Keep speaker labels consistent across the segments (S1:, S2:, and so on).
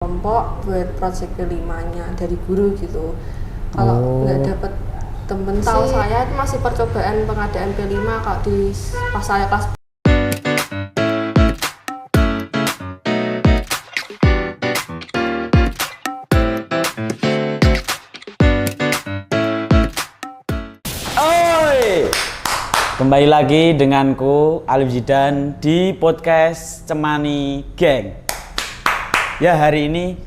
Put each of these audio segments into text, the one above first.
S1: kelompok buat project kelimanya dari guru gitu. Kalau nggak dapet temen tahu saya itu masih percobaan pengadaan P5 kalau di pas saya kelas.
S2: Kembali lagi denganku Alif Zidan di podcast Cemani Geng. Ya, hari ini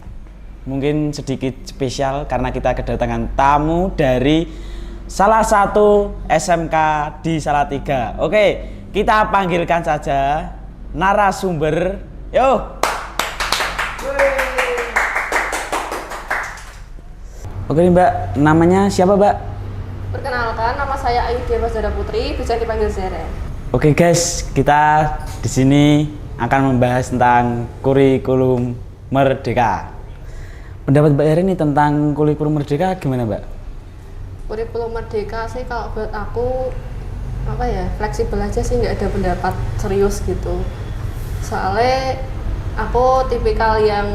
S2: mungkin sedikit spesial karena kita kedatangan tamu dari salah satu SMK di Salatiga. Oke, kita panggilkan saja narasumber. Yo. Oke Mbak, namanya siapa Mbak?
S1: Perkenalkan, nama saya Ayu Dewa Zara Putri, bisa dipanggil Zara.
S2: Oke guys, kita di sini akan membahas tentang kurikulum merdeka. Pendapat Mbak Erin nih tentang kurikulum merdeka gimana Mbak?
S1: Kurikulum merdeka sih kalau buat aku fleksibel aja sih, nggak ada pendapat serius gitu. Soalnya aku tipikal yang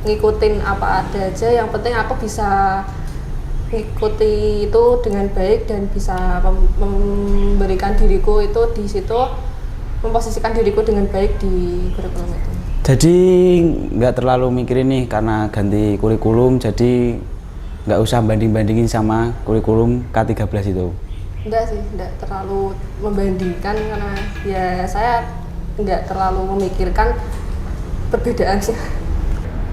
S1: ngikutin apa ada aja, yang penting aku bisa ikuti itu dengan baik dan bisa memberikan diriku itu di situ, memposisikan diriku dengan baik di kurikulum itu.
S2: Jadi nggak terlalu mikirin nih karena ganti kurikulum, jadi nggak usah banding-bandingin sama kurikulum K13 itu?
S1: Enggak sih, enggak terlalu membandingkan karena ya saya nggak terlalu memikirkan perbedaan sih.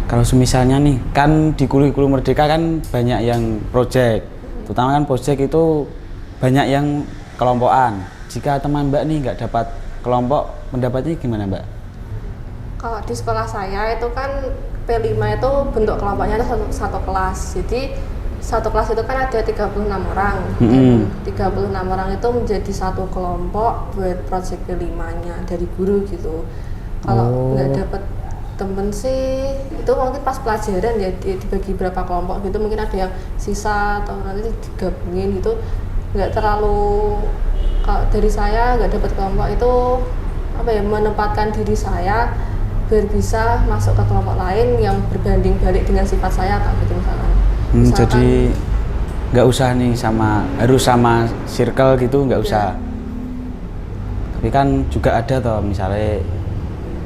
S2: Kalau misalnya nih, kan di kurikulum merdeka kan banyak yang project, terutama kan project itu banyak yang kelompokan. Jika teman Mbak nih nggak dapat kelompok, pendapatnya gimana Mbak?
S1: Kalau di sekolah saya itu kan P5 itu bentuk kelompoknya itu satu kelas. Jadi satu kelas itu kan ada 36 orang. 36 orang itu menjadi satu kelompok buat project P5-nya dari guru gitu. Kalau nggak dapat temen sih itu mungkin pas pelajaran ya dibagi berapa kelompok gitu, mungkin ada yang sisa atau nanti digabungin gitu. Nggak terlalu, kalau dari saya nggak dapat kelompok itu menempatkan diri saya biar bisa masuk ke kelompok lain yang berbanding balik dengan sifat saya kayak gitu misalkan.
S2: Jadi nggak usah nih harus sama circle gitu, nggak usah. Tapi kan juga ada toh, misalnya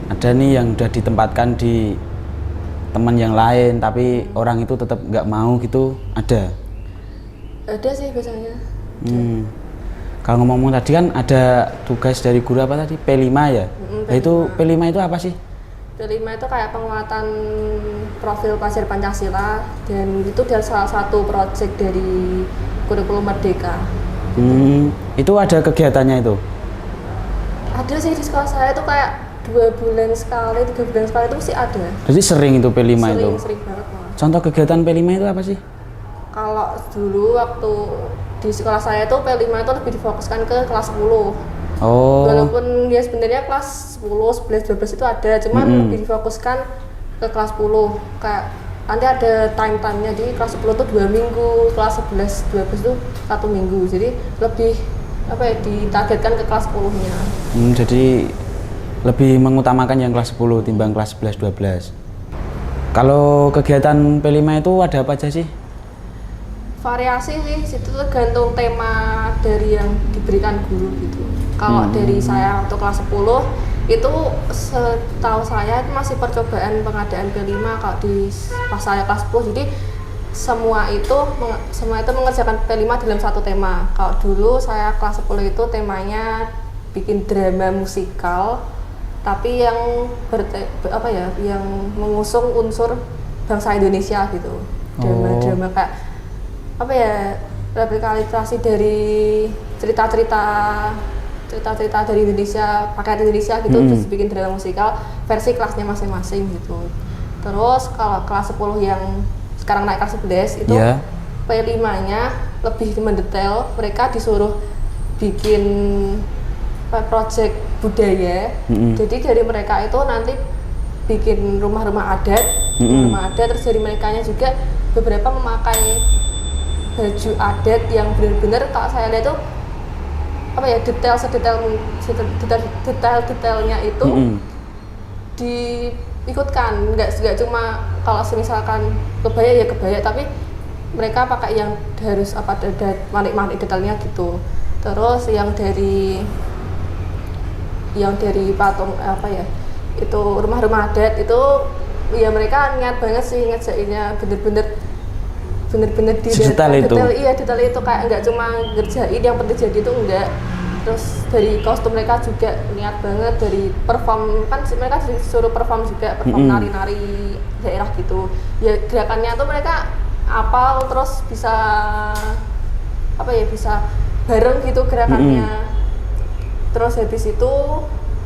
S2: ada nih yang udah ditempatkan di teman yang lain tapi orang itu tetap nggak mau gitu, ada
S1: sih biasanya.
S2: Kalau ngomong tadi kan ada tugas dari guru apa tadi, P5 ya? Nah, itu P5 itu apa sih?
S1: P5 itu kayak penguatan profil pelajar Pancasila dan itu dari salah satu proyek dari kurikulum merdeka.
S2: Itu ada kegiatannya itu?
S1: Ada sih di sekolah saya itu kayak 2 bulan sekali, 3 bulan sekali itu sih ada.
S2: Jadi sering itu P5 itu?
S1: Sering banget malah.
S2: Contoh kegiatan P5 itu apa sih?
S1: Kalau dulu waktu di sekolah saya itu P5 itu lebih difokuskan ke kelas 10. Walaupun ya sebenarnya kelas 10, 11, 12 itu ada, cuman lebih difokuskan ke kelas 10. Kayak nanti ada time-timenya, jadi kelas 10 itu 2 minggu, kelas 11, 12 itu 1 minggu. Jadi lebih ditargetkan ke kelas 10-nya.
S2: Jadi lebih mengutamakan yang kelas 10 timbang kelas 11, 12. Kalau kegiatan P5 itu ada apa aja sih?
S1: Variasi sih, itu tergantung tema dari yang diberikan guru gitu. Kalau dari saya waktu kelas 10 itu setahu saya itu masih percobaan pengadaan P5 kalau di pas saya kelas 10. Jadi semua itu mengerjakan P5 dalam satu tema. Kalau dulu saya kelas 10 itu temanya bikin drama musikal tapi yang yang mengusung unsur bangsa Indonesia gitu. Drama kayak replikasi dari cerita-cerita dari Indonesia, pakaian Indonesia gitu, terus bikin drama musikal versi kelasnya masing-masing gitu. Terus kalau kelas 10 yang sekarang naik kelas 11 itu P5-nya lebih mendetail, mereka disuruh bikin project budaya. Jadi dari mereka itu nanti bikin rumah-rumah adat, terus dari merekanya juga beberapa memakai baju adat yang benar-benar kalau saya lihat itu detailnya itu diikutkan, nggak cuma kalau misalkan kebaya ya kebaya, tapi mereka pakai yang harus apa ada manik-manik detailnya gitu. Terus yang dari patung apa ya, itu rumah-rumah adat itu ya mereka niat banget sih ngerjainnya, bener-bener di
S2: detail itu.
S1: Iya, detail itu kayak nggak cuma ngerjain yang penting jadi itu enggak. Terus dari kostum mereka juga niat banget, dari perform kan mereka disuruh perform juga, perform nari-nari daerah gitu ya, gerakannya tuh mereka apal, terus bisa apa ya, bisa bareng gitu gerakannya. Terus habis itu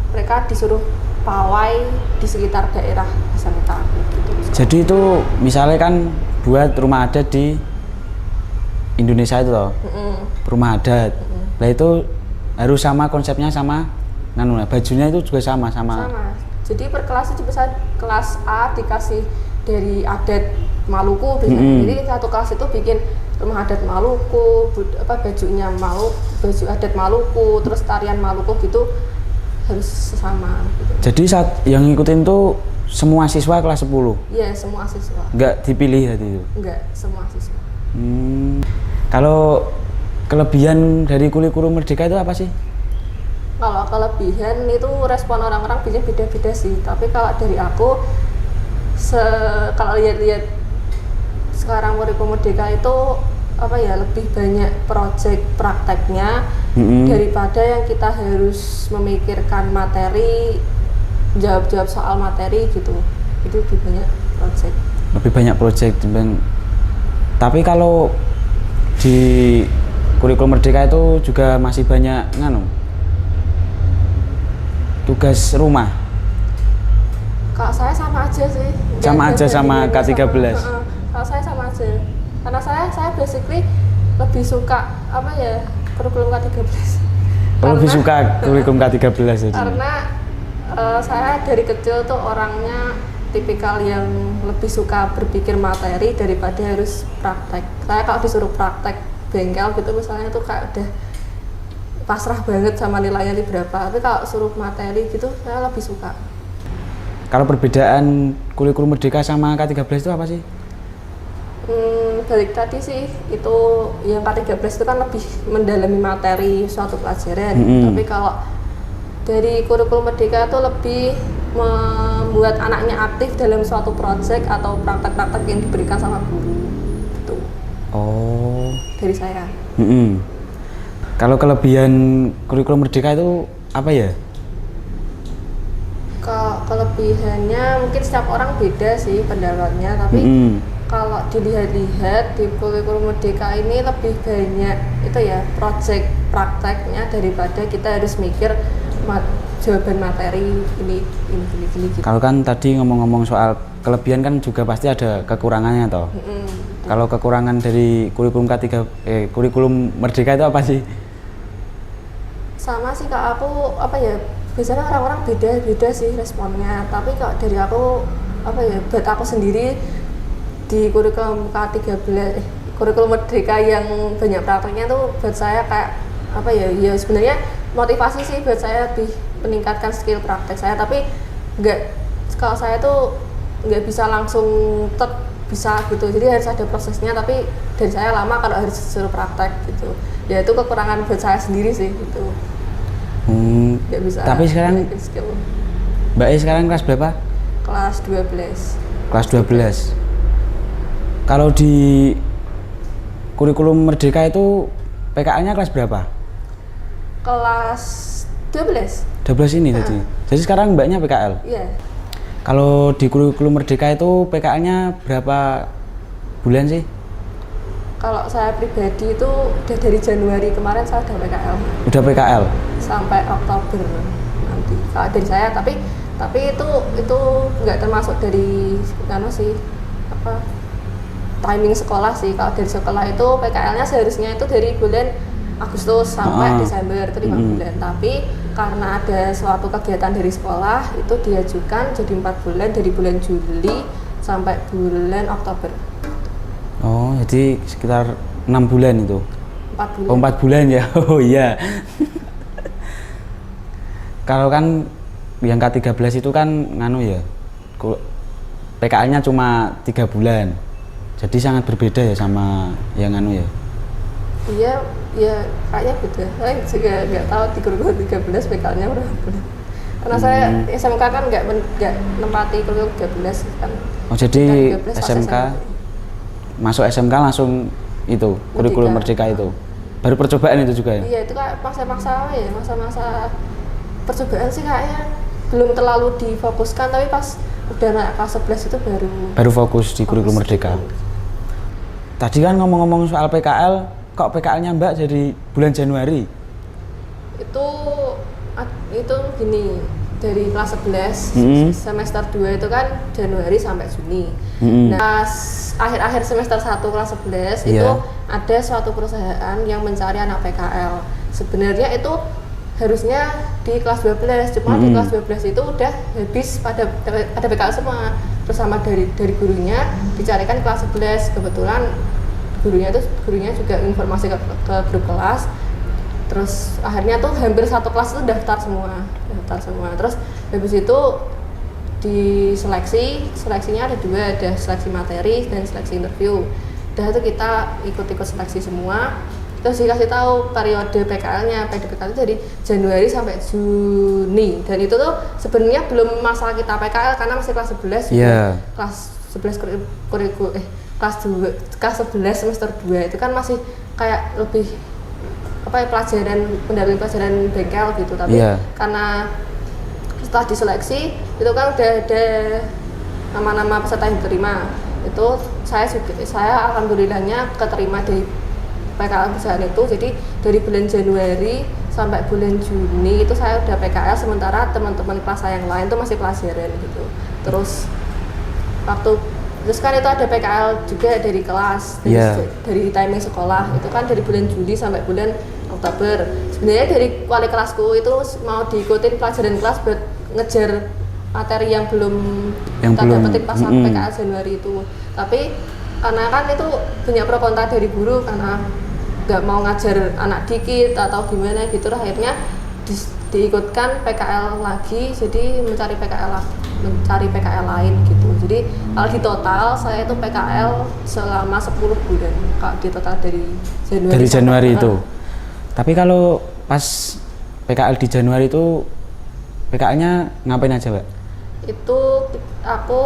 S1: mereka disuruh pawai di sekitar daerah SMK gitu.
S2: Jadi itu misalnya kan buat rumah adat di Indonesia itu loh, rumah adat. Nah itu harus sama konsepnya, sama bajunya itu juga sama.
S1: Jadi per kelas itu bisa kelas A dikasih dari adat Maluku biasanya. Jadi satu kelas itu bikin rumah adat Maluku, bajunya baju adat Maluku, terus tarian Maluku gitu, harus sesama gitu.
S2: Jadi saat yang ngikutin tuh semua siswa kelas 10?
S1: Iya, semua siswa.
S2: Enggak dipilih tadi itu?
S1: Enggak, semua siswa.
S2: Kalau kelebihan dari kurikulum Merdeka itu apa sih?
S1: Kalau kelebihan itu respon orang-orang biasanya beda-beda sih. Tapi kalau dari aku, kalau lihat-lihat sekarang kurikulum Merdeka itu apa ya, lebih banyak proyek prakteknya daripada yang kita harus memikirkan materi, jawab-jawab soal materi gitu. Itu lebih banyak proyek.
S2: Lebih banyak proyek. Tapi kalau di kurikulum Merdeka itu juga masih banyak tugas rumah.
S1: Kalau saya sama aja sih.
S2: Sama aja sama K13.
S1: Kalau saya sama aja. Karena saya basically lebih suka apa ya, kurikulum K13.
S2: Lebih suka kurikulum K13 jadi.
S1: Karena saya dari kecil tuh orangnya tipikal yang lebih suka berpikir materi daripada harus praktek. Saya kalau disuruh praktek bengkel gitu misalnya tuh kayak udah pasrah banget sama nilainya di berapa. Tapi kalau suruh materi gitu saya lebih suka.
S2: Kalau perbedaan kurikulum Merdeka sama K13 itu apa sih?
S1: Balik tadi sih, itu yang K13 itu kan lebih mendalami materi suatu pelajaran. Tapi kalau dari kurikulum Merdeka itu lebih membuat anaknya aktif dalam suatu proyek atau praktek-praktek yang diberikan sama guru gitu.
S2: Oh.
S1: Dari saya.
S2: Kalau kelebihan kurikulum Merdeka itu apa ya?
S1: Kelebihannya mungkin setiap orang beda sih pendapatnya, tapi kalau dilihat-lihat di kurikulum Merdeka ini lebih banyak itu ya proyek prakteknya daripada kita harus mikir jawaban materi ini gitu.
S2: Kalau kan tadi ngomong-ngomong soal kelebihan kan juga pasti ada kekurangannya toh. Kalau kekurangan dari kurikulum kurikulum Merdeka itu apa sih?
S1: Sama sih Kak, aku apa ya, biasanya orang-orang beda-beda sih responnya. Tapi kalau dari aku apa ya, buat aku sendiri di kurikulum K13 kurikulum Merdeka yang banyak prakteknya tuh buat saya kayak apa ya, ya sebenarnya motivasi sih buat saya lebih meningkatkan skill praktek saya, tapi kalau saya tuh nggak bisa langsung bisa gitu, jadi harus ada prosesnya. Tapi dari saya lama kalau harus disuruh praktek gitu, ya itu kekurangan buat saya sendiri sih gitu. Nggak bisa.
S2: Tapi sekarang Mbak E sekarang kelas berapa?
S1: Kelas 12.
S2: Kelas 12. Kalau di kurikulum Merdeka itu PKL-nya kelas berapa?
S1: Kelas 12.
S2: 12 ini tadi. Jadi sekarang Mbaknya PKL?
S1: Iya.
S2: Kalau di kurikulum Merdeka itu PKL-nya berapa bulan sih?
S1: Kalau saya pribadi itu udah dari Januari kemarin saya udah PKL.
S2: Udah PKL?
S1: Sampai Oktober nanti. Kalau dari saya, tapi itu nggak termasuk dari sih timing sekolah sih. Kalau dari sekolah itu PKL-nya seharusnya itu dari bulan Agustus sampai Desember itu 5 bulan. Tapi karena ada suatu kegiatan dari sekolah itu diajukan jadi 4 bulan, dari bulan Juli sampai bulan Oktober.
S2: Oh, jadi sekitar 6 bulan itu?
S1: 4 bulan.
S2: Oh, 4 bulan ya? Oh iya. Kalau kan yang K13 itu kan PKL-nya cuma 3 bulan. Jadi sangat berbeda ya sama yang anu ya.
S1: Iya, ya kayaknya beda. Saya juga nggak tahu di kurikulum 13 PKL-nya berapa bulan. Karena saya SMK kan nggak nempati kurikulum 13 kan.
S2: Oh jadi
S1: 13 pas
S2: SMK masuk SMK langsung itu kurikulum Merdeka itu. Baru percobaan itu juga ya?
S1: Iya itu kayak masa-masa ya, masa-masa percobaan sih kayaknya belum terlalu difokuskan, tapi pas udah naik kelas 11 itu baru
S2: fokus di kurikulum Merdeka. Tadi kan ngomong-ngomong soal PKL, kok PKL-nya Mbak jadi bulan Januari?
S1: Itu gini, dari kelas 11 semester 2 itu kan Januari sampai Juni. Nah, akhir-akhir semester 1 kelas 11 itu ada suatu perusahaan yang mencari anak PKL. Sebenarnya itu harusnya di kelas 12, cuma di kelas 12 itu udah habis pada PKL semua. Terus sama dari gurunya dicarikan kelas 11. Kebetulan gurunya juga informasi ke grup kelas. Terus akhirnya tuh hampir satu kelas itu daftar semua. Terus habis itu seleksinya ada 2, ada seleksi materi dan seleksi interview. Udah itu kita ikut seleksi semua. Terus dikasih tahu periode PKL-nya. Periode PKL itu dari Januari sampai Juni. Dan itu tuh sebenarnya belum masalah kita PKL karena masih kelas 11. Kelas 11 kelas 11 semester 2 itu kan masih kayak lebih pendamping pelajaran bengkel gitu, tapi karena setelah diseleksi itu kan udah ada nama-nama peserta yang diterima, itu saya alhamdulillahnya keterima di PKL perusahaan itu. Jadi dari bulan Januari sampai bulan Juni itu saya udah PKL, sementara teman-teman kelas saya yang lain tuh masih pelajaran gitu. Terus kan itu ada PKL juga dari kelas, dari timing sekolah itu kan dari bulan Juli sampai bulan Oktober. Sebenarnya dari wali kelasku itu mau diikutin pelajaran kelas buat ngejar materi yang belum kita dapetin pas PKL Januari itu. Tapi karena kan itu banyak pro kontra dari guru karena nggak mau ngajar anak dikit atau gimana gitu, akhirnya diikutkan PKL lagi, jadi mencari PKL lain gitu. Jadi kalau di total saya itu PKL selama 10 bulan kalau di total dari Januari
S2: itu. Tapi kalau pas PKL di Januari itu PKL-nya ngapain aja, Mbak?
S1: Itu aku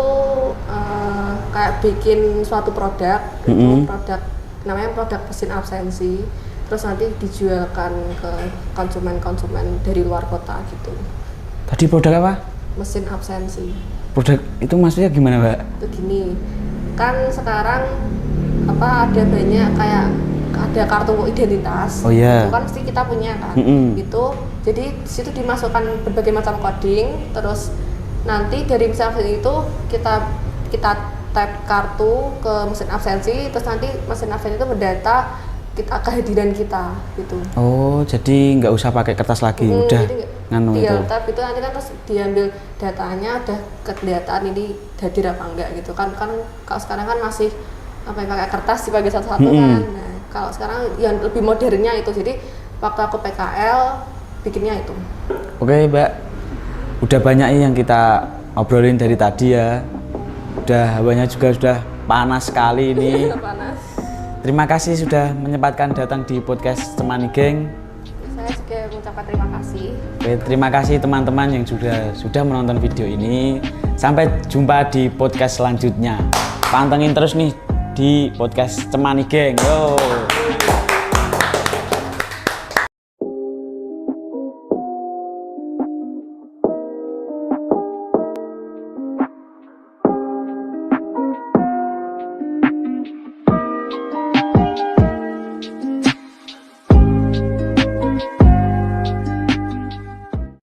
S1: kayak bikin suatu produk, itu namanya produk mesin absensi. Terus nanti dijualkan ke konsumen dari luar kota gitu.
S2: Tadi produk apa?
S1: Mesin absensi.
S2: Produk itu maksudnya gimana, Mbak?
S1: Itu gini, kan sekarang ada banyak kayak ada kartu identitas. Itu kan mesti kita punya kan. Itu jadi di situ dimasukkan berbagai macam coding, terus nanti dari mesin absensi itu kita tap kartu ke mesin absensi, terus nanti mesin absensi itu mendata kehadiran kita gitu.
S2: Oh, jadi nggak usah pakai kertas lagi, udah nganu itu.
S1: Iya, tapi itu nanti kan terus diambil datanya, udah kelihatan ini hadir apa enggak gitu kan. Kalau sekarang kan masih pakai kertas dipakai satu-satu kan. Nah, kalau sekarang yang lebih modernnya itu, jadi waktu aku PKL bikinnya itu.
S2: Oke, Mbak. Udah banyak yang kita obrolin dari tadi ya. Udah hawanya juga sudah panas sekali ini.
S1: Panas.
S2: Terima kasih sudah menyempatkan datang di podcast Cemani Geng.
S1: Saya juga mengucapkan terima kasih.
S2: Oke, terima kasih teman-teman yang sudah menonton video ini. Sampai jumpa di podcast selanjutnya. Pantengin terus nih di podcast Cemani Geng. Yo.